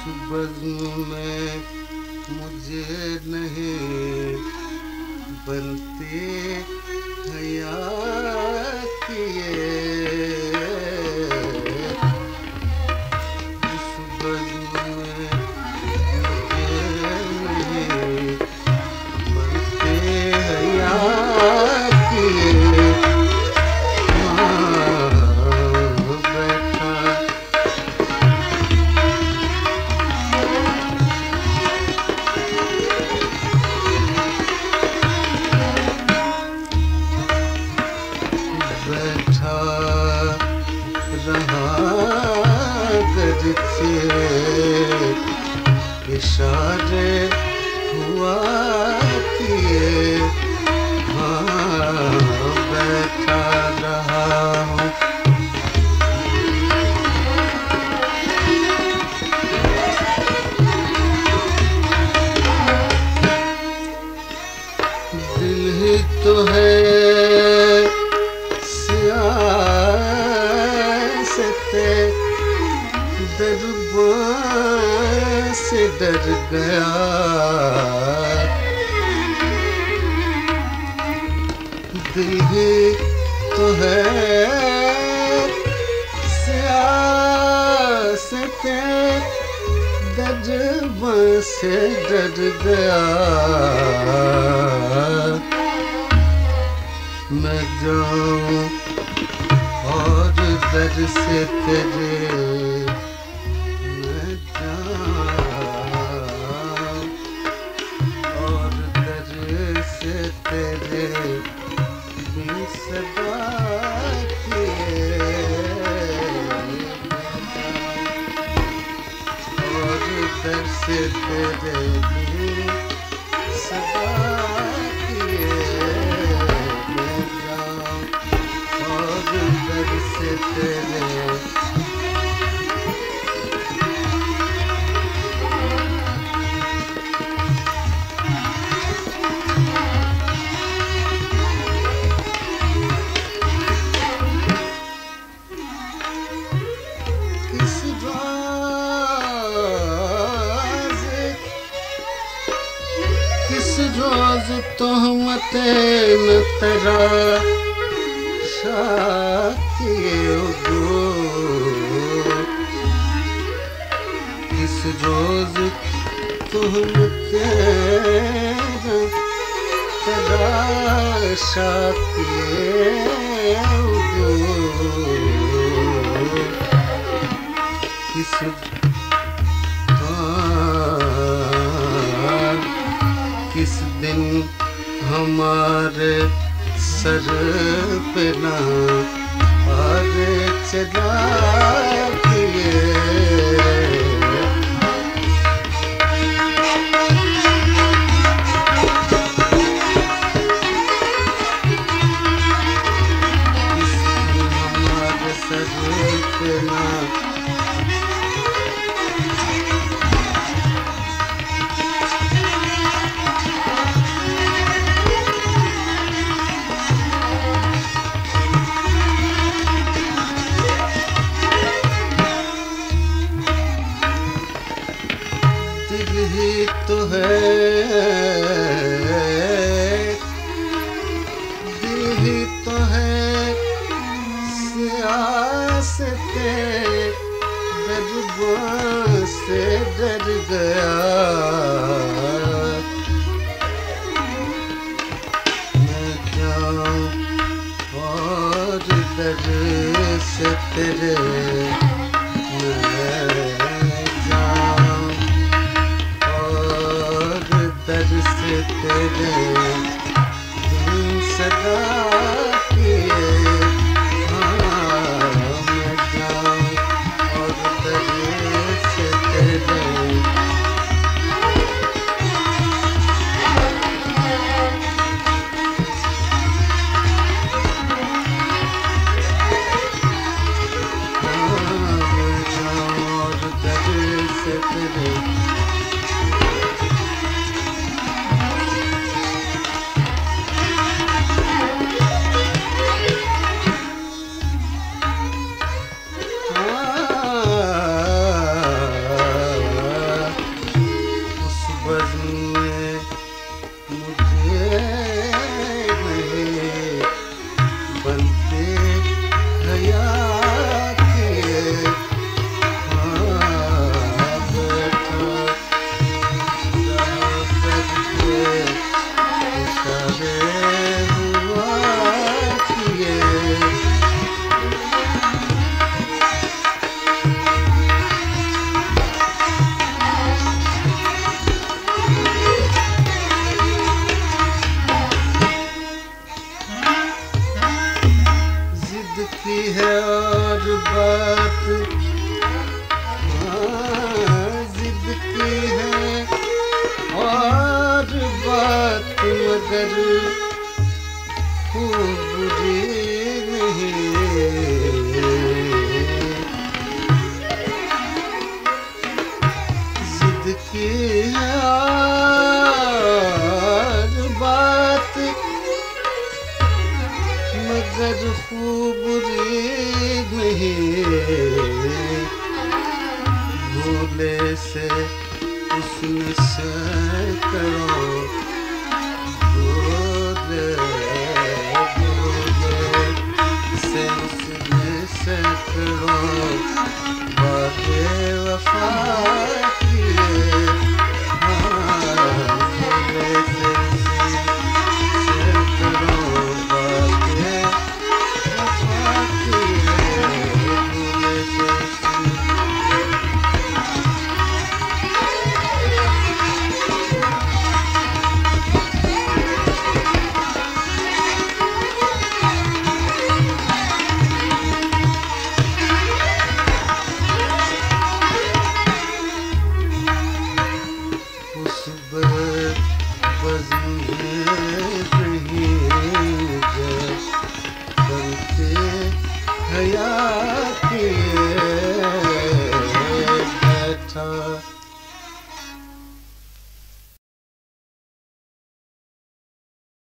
बज़्म में मुझे नहीं बनती हयात ये, इस बज़्म में मुझे नहीं बनती हयात ये। बैठा रहा गरचे इशारे हुआ किए, हाँ बैठा रहा हूँ। दिल ही तो है दरबार से डर गया, दिल ही तो है सियासत दरबार से डर गया। मैं जाऊं और दर से तेरे और दर से तेरे भी सदा किए, और दर से तेरे भी सदा किए। मैं जाऊं और दर से तेरे किस रोज तोहमते न तराशा किए गो, किस रोज तोहमते न तराशा किए गो, किस किस दिन हमारे सर पे ना आगे चला किए, किस दिन हमारे सर पे ना ही तो है, दिल ही तो है सियासत दरबार से डर गया। मैं जाऊं और दर से तेरे दर से तेरे तुम सदा किए, हाँ मैं जाऊं और दर से तेरे रे हुआ किए की है और बात जिद की है और बात मगर खूब बुरी नहीं जिद की है और बात मगर खूब नहीं भूले से उसने सैकड़ों भूले से उसने सैकड़ों बातें वफा